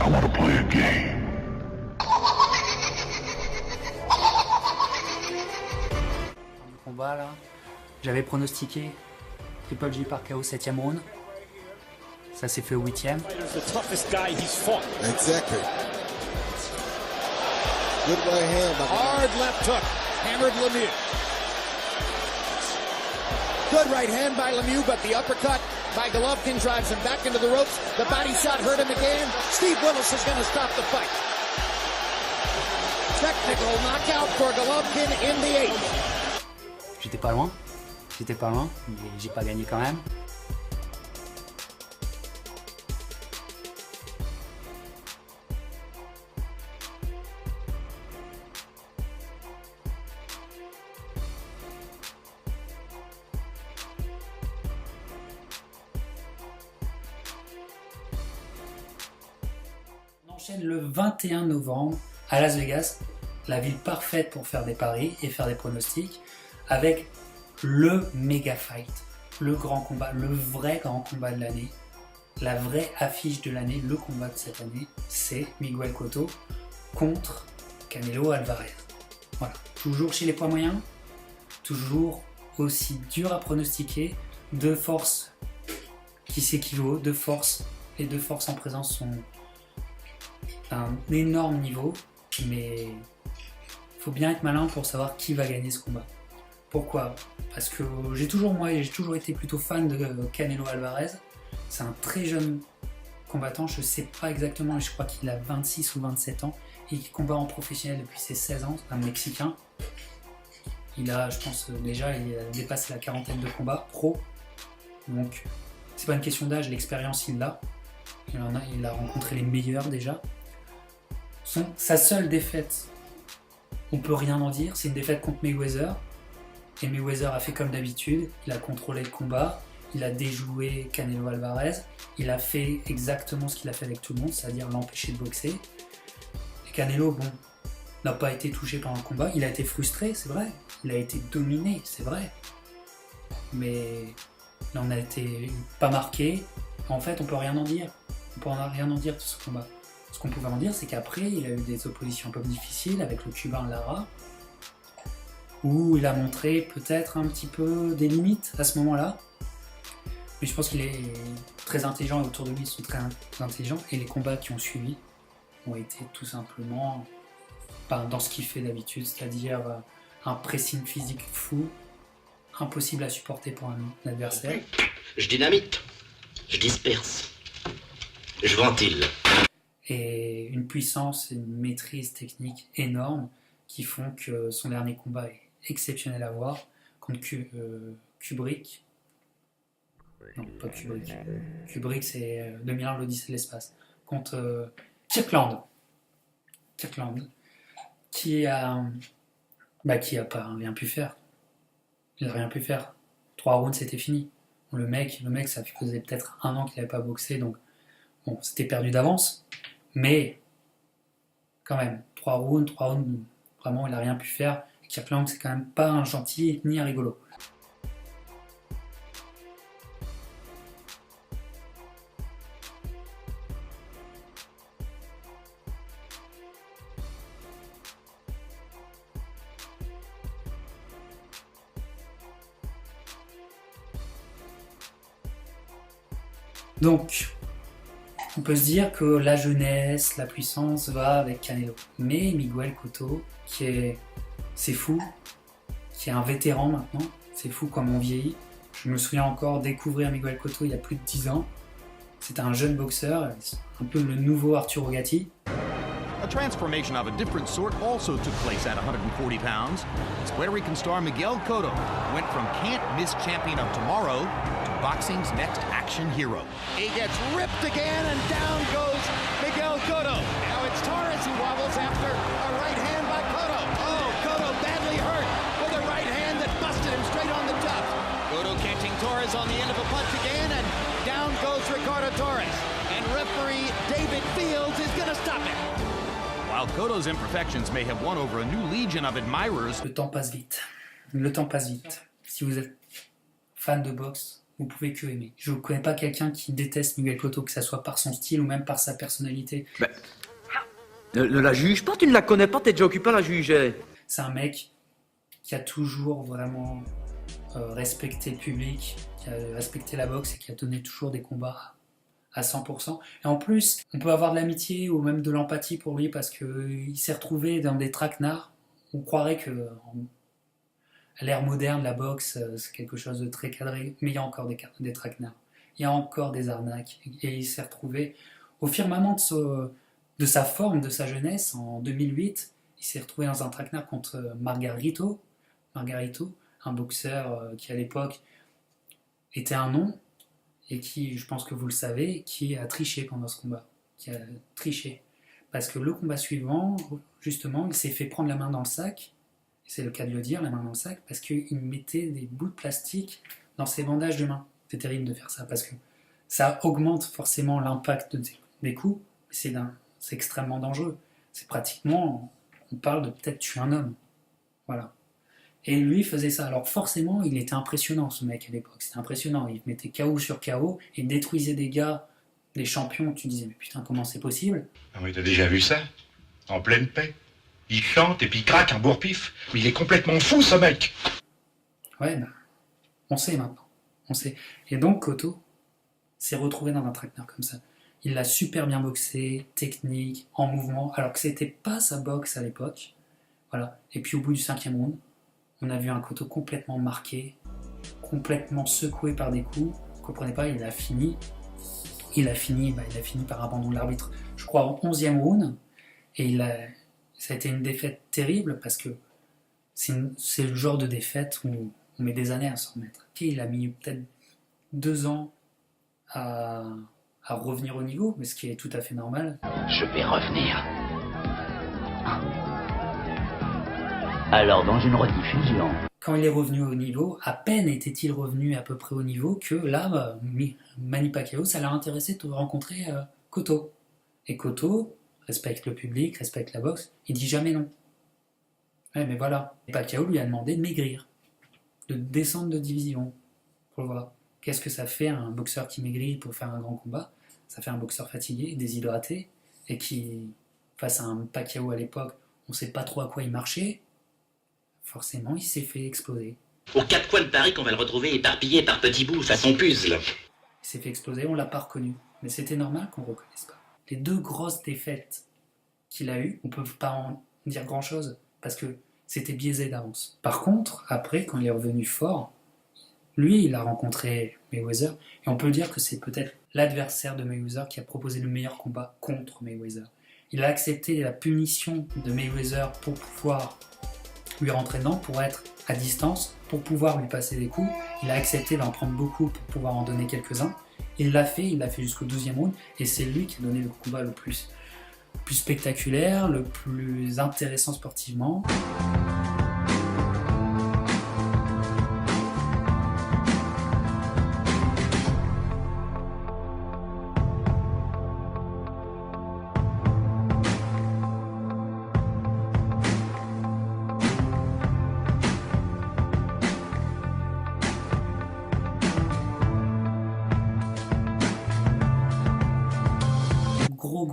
I want to play a game. Du combat là, j'avais pronostiqué Triple G par KO 7ème round. Ça s'est fait au 8ème. Exactly. Good right hand by hard left hook, hammered Lemieux. Good right hand by Lemieux, but the uppercut by Golovkin drives him back into the ropes. The body shot hurt him again. Steve Willis is going to stop the fight. Technical knockout for Golovkin in the 8th. J'étais pas loin, mais j'ai pas gagné quand même. On enchaîne le 21 novembre à Las Vegas, la ville parfaite pour faire des paris et faire des pronostics, avec le méga fight, le grand combat, le vrai grand combat de l'année, la vraie affiche de l'année, le combat de cette année, c'est Miguel Cotto contre Canelo Alvarez. Voilà, toujours chez les poids moyens, toujours aussi dur à pronostiquer, deux forces qui s'équivaut, deux forces, les deux forces en présence sont un énorme niveau, mais il faut bien être malin pour savoir qui va gagner ce combat. Pourquoi? Parce que j'ai toujours été plutôt fan de Canelo Alvarez. C'est un très jeune combattant, je sais pas exactement, je crois qu'il a 26 ou 27 ans et qu'il combat en professionnel depuis ses 16 ans, c'est un Mexicain. Il a, je pense déjà, il a dépassé la quarantaine de combats pro, donc c'est pas une question d'âge, l'expérience il l'a. Il a rencontré les meilleurs déjà. Sa seule défaite, on peut rien en dire, c'est une défaite contre Mayweather. Et Mayweather a fait comme d'habitude, il a contrôlé le combat, il a déjoué Canelo Alvarez, il a fait exactement ce qu'il a fait avec tout le monde, c'est-à-dire l'empêcher de boxer. Et Canelo, bon, n'a pas été touché par un combat, il a été frustré, c'est vrai, il a été dominé, c'est vrai. Mais il n'en a été pas marqué, en fait on peut rien en dire, on peut rien en dire de ce combat. Ce qu'on pouvait en dire, c'est qu'après, il a eu des oppositions un peu difficiles avec le Cubain Lara, où il a montré peut-être un petit peu des limites à ce moment-là. Mais je pense qu'il est très intelligent et autour de lui, ils sont très intelligents. Et les combats qui ont suivi ont été tout simplement dans ce qu'il fait d'habitude, c'est-à-dire un pressing physique fou, impossible à supporter pour un adversaire. Je dynamite, je disperse, je ventile. Et une puissance et une maîtrise technique énorme qui font que son dernier combat est exceptionnel à voir contre Kubrick. Non, pas Kubrick. Kubrick, c'est 2001, l'Odyssée de l'espace. Contre Kirkland, qui a pas rien pu faire. Il n'a rien pu faire. 3 rounds, c'était fini. Bon, le mec, ça faisait peut-être 1 an qu'il n'avait pas boxé, donc bon, c'était perdu d'avance. Mais quand même, 3 rounds, vraiment, il n'a rien pu faire. Kirkland, c'est quand même pas un gentil ni un rigolo. Donc, on peut se dire que la jeunesse, la puissance va avec Canelo. Mais Miguel Cotto, c'est fou, qui est un vétéran maintenant, c'est fou comme on vieillit. Je me souviens encore découvrir Miguel Cotto il y a plus de 10 ans. C'était un jeune boxeur, un peu le nouveau Arturo Gatti. A transformation of a different sort also took place at 140 pounds. Puerto Rican star Miguel Cotto went from can't miss champion of tomorrow to boxing's next action hero. He gets ripped again and down goes Miguel Cotto. Now it's Torres who wobbles after a right hand by Cotto. Oh, Cotto badly hurt with a right hand that busted him straight on the top. Cotto catching Torres on the end of a punch again and down goes Ricardo Torres. And referee David Fields is going to stop it. While Cotto's imperfections may have won over a new legion of admirers, Le temps passe vite. Si vous êtes fan de boxe, vous pouvez que aimer. Je ne connais pas quelqu'un qui déteste Miguel Cotto, que ce soit par son style ou même par sa personnalité. Ben, ne la juge pas, tu ne la connais pas, t'es déjà occupé à la juger. C'est un mec qui a toujours vraiment respecté le public, qui a respecté la boxe et qui a donné toujours des combats à 100%. Et en plus, on peut avoir de l'amitié ou même de l'empathie pour lui parce qu'il s'est retrouvé dans des traquenards. On croirait que à l'ère moderne, la boxe, c'est quelque chose de très cadré, mais il y a encore des traquenards. Il y a encore des arnaques. Et il s'est retrouvé au firmament de sa forme, de sa jeunesse, en 2008. Il s'est retrouvé dans un traquenard contre Margarito, un boxeur qui à l'époque était un nom, et qui, je pense que vous le savez, qui a triché pendant ce combat. Qui a triché. Parce que le combat suivant, justement, il s'est fait prendre la main dans le sac, c'est le cas de le dire, la main dans le sac, parce qu'il mettait des bouts de plastique dans ses bandages de main. C'est terrible de faire ça, parce que ça augmente forcément l'impact des coups, mais c'est extrêmement dangereux. C'est pratiquement, on parle de peut-être tuer un homme. Voilà. Et lui faisait ça. Alors forcément, il était impressionnant, ce mec, à l'époque. C'était impressionnant. Il mettait KO sur KO et détruisait des gars, des champions. Tu disais, mais putain, comment c'est possible? Ah oui, t'as déjà vu ça? En pleine paix. Il chante et puis il craque un bourre-pif. Mais il est complètement fou, ce mec! Ouais, ben, on sait maintenant. On sait. Et donc, Cotto s'est retrouvé dans un traquenard comme ça. Il l'a super bien boxé, technique, en mouvement, alors que c'était pas sa boxe à l'époque. Voilà. Et puis au bout du 5e round, on a vu un Cotto complètement marqué, complètement secoué par des coups. Vous comprenez pas, il a fini par abandon de l'arbitre, je crois, en 11e round. Et ça a été une défaite terrible parce que c'est le genre de défaite où on met des années à s'en remettre. Okay, il a mis peut-être 2 ans à revenir au niveau, mais ce qui est tout à fait normal. Je vais revenir. Alors, dans une rediffusion. Quand il est revenu au niveau, à peine était-il revenu à peu près au niveau que là, Manny Pacquiao, ça l'a intéressé de rencontrer Cotto. Et Cotto respecte le public, respecte la boxe, il dit jamais non. Ouais, mais voilà. Et Pacquiao lui a demandé de maigrir, de descendre de division, pour le voir. Qu'est-ce que ça fait un boxeur qui maigrit pour faire un grand combat? Ça fait un boxeur fatigué, déshydraté, et qui, face à un Pacquiao à l'époque, on ne sait pas trop à quoi il marchait. Forcément, il s'est fait exploser. Aux 4 coins de Paris qu'on va le retrouver éparpillé par petits bouts façon puzzle. Il s'est fait exploser, on ne l'a pas reconnu. Mais c'était normal qu'on ne le reconnaisse pas. Les 2 grosses défaites qu'il a eues, on ne peut pas en dire grand-chose, parce que c'était biaisé d'avance. Par contre, après, quand il est revenu fort, lui, il a rencontré Mayweather, et on peut dire que c'est peut-être l'adversaire de Mayweather qui a proposé le meilleur combat contre Mayweather. Il a accepté la punition de Mayweather pour pouvoir lui rentrer dedans, pour être à distance, pour pouvoir lui passer des coups. Il a accepté d'en prendre beaucoup pour pouvoir en donner quelques-uns. Il l'a fait jusqu'au 12e round, et c'est lui qui a donné le combat le plus spectaculaire, le plus intéressant sportivement.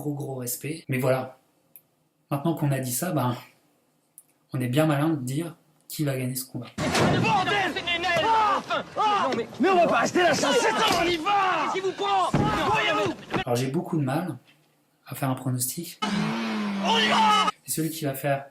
Gros respect. Mais voilà, maintenant qu'on a dit ça, on est bien malin de dire qui va gagner ce combat. Mais on va pas rester là sans 7 ans, on y va! Qu'est-ce qui vous prend? Alors j'ai beaucoup de mal à faire un pronostic. On y va! Et celui qui va faire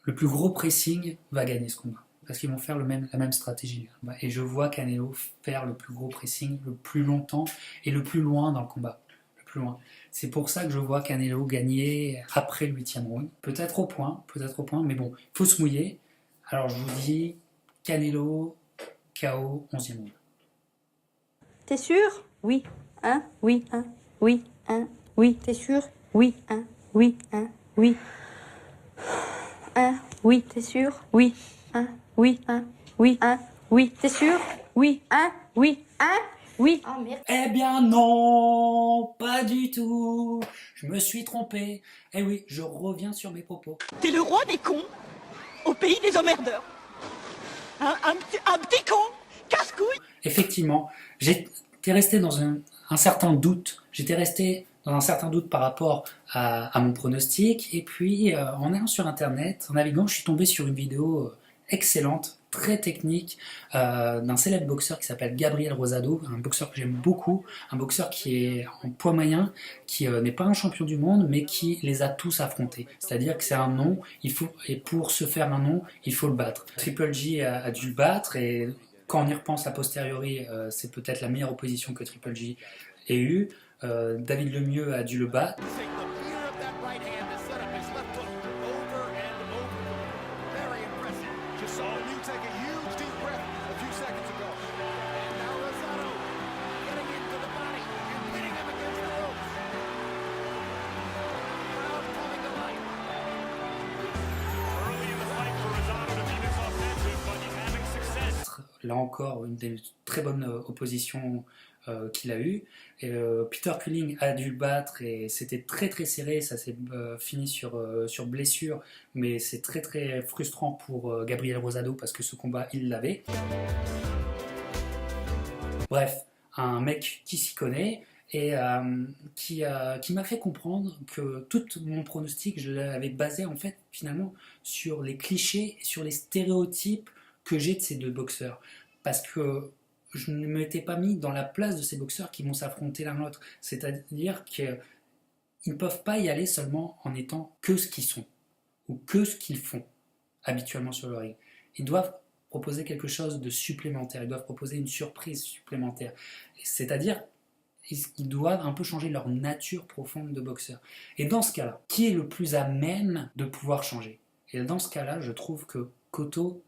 le plus gros pressing va gagner ce combat. Parce qu'ils vont faire la même stratégie. Et je vois Canelo faire le plus gros pressing, le plus longtemps et le plus loin dans le combat. Plus loin. C'est pour ça que je vois Canelo gagner après le 8e round. Peut-être au point, mais bon, il faut se mouiller. Alors je vous dis, Canelo, KO, 11e round. T'es sûr? Oui. Hein? Oui. Hein? Oui. Hein? Oui. T'es sûr? Oui. Hein? Oui. Hein? Oui. Hein? Oui. T'es sûr? Oui. Hein? Oui. Hein? Oui. Hein? Oui. T'es sûr? Oui. Hein? Oui. Hein? Oui. Oh, merde. Eh bien non, pas du tout. Je me suis trompé. Eh oui, je reviens sur mes propos. T'es le roi des cons au pays des emmerdeurs. Un petit con, casse-couille. effectivement, j'étais resté dans un certain doute. J'étais resté dans un certain doute par rapport à mon pronostic. Et puis, en allant sur Internet, en naviguant, je suis tombé sur une vidéo excellente, très technique, d'un célèbre boxeur qui s'appelle Gabriel Rosado, un boxeur que j'aime beaucoup, un boxeur qui est en poids moyen, qui n'est pas un champion du monde, mais qui les a tous affrontés. C'est-à-dire que c'est un nom, et pour se faire un nom, il faut le battre. Triple G a dû le battre, et quand on y repense a posteriori, c'est peut-être la meilleure opposition que Triple G ait eue. David Lemieux a dû le battre. Là encore, une des très bonnes oppositions qu'il a eues. Peter Quilling a dû le battre et c'était très très serré, ça s'est fini sur blessure, mais c'est très très frustrant pour Gabriel Rosado parce que ce combat, il l'avait. Bref, un mec qui s'y connaît et qui m'a fait comprendre que tout mon pronostic, je l'avais basé en fait finalement sur les clichés et sur les stéréotypes que j'ai de ces deux boxeurs, parce que je ne m'étais pas mis dans la place de ces boxeurs qui vont s'affronter l'un l'autre, c'est-à-dire qu'ils ne peuvent pas y aller seulement en étant que ce qu'ils sont, ou que ce qu'ils font habituellement sur le ring. Ils doivent proposer quelque chose de supplémentaire, ils doivent proposer une surprise supplémentaire, c'est-à-dire ils doivent un peu changer leur nature profonde de boxeur. Et dans ce cas-là, qui est le plus à même de pouvoir changer? Et dans ce cas-là, je trouve que Cotto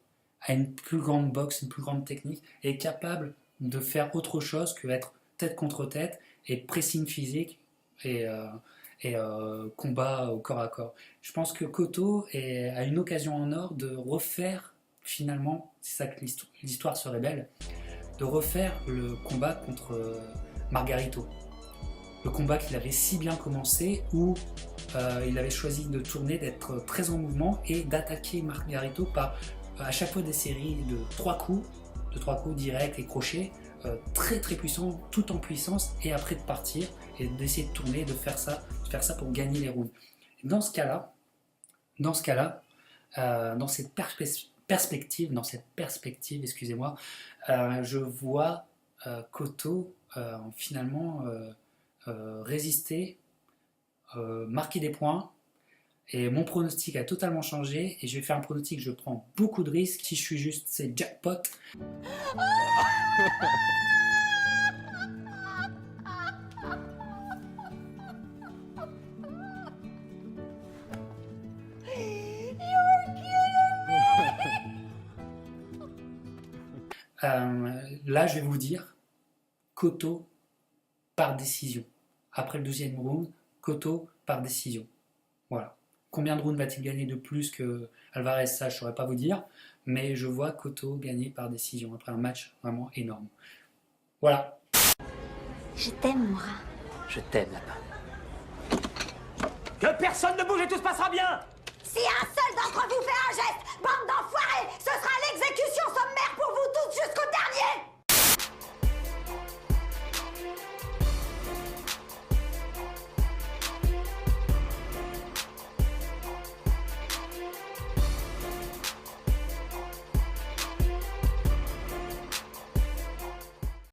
a une plus grande boxe, une plus grande technique, et est capable de faire autre chose que être tête contre tête et pressing physique et combat au corps à corps. Je pense que Cotto a une occasion en or de refaire, finalement, c'est ça que l'histoire serait belle, de refaire le combat contre Margarito. Le combat qu'il avait si bien commencé, où il avait choisi de tourner, d'être très en mouvement et d'attaquer Margarito par à chaque fois des séries de 3 coups directs et crochets, très très puissants, tout en puissance, et après de partir et d'essayer de tourner, de faire ça pour gagner les rounds. Et dans ce cas-là, dans cette perspective, excusez-moi, je vois Cotto finalement résister, marquer des points. Et mon pronostic a totalement changé et je vais faire un pronostic, je prends beaucoup de risques. Si je suis juste, c'est jackpot. Là, je vais vous dire, Cotto par décision. Après le 12e round, Cotto par décision. Voilà. Combien de rounds va-t-il gagner de plus que Alvarez, ça je ne saurais pas vous dire, mais je vois Cotto gagner par décision après un match vraiment énorme. Voilà. Je t'aime, Moura. Je t'aime, lapin. Que personne ne bouge et tout se passera bien. Si un seul d'entre vous fait un geste, bande d'enfoirés, ce sera l'exécution sommaire pour vous tous jusqu'au dernier.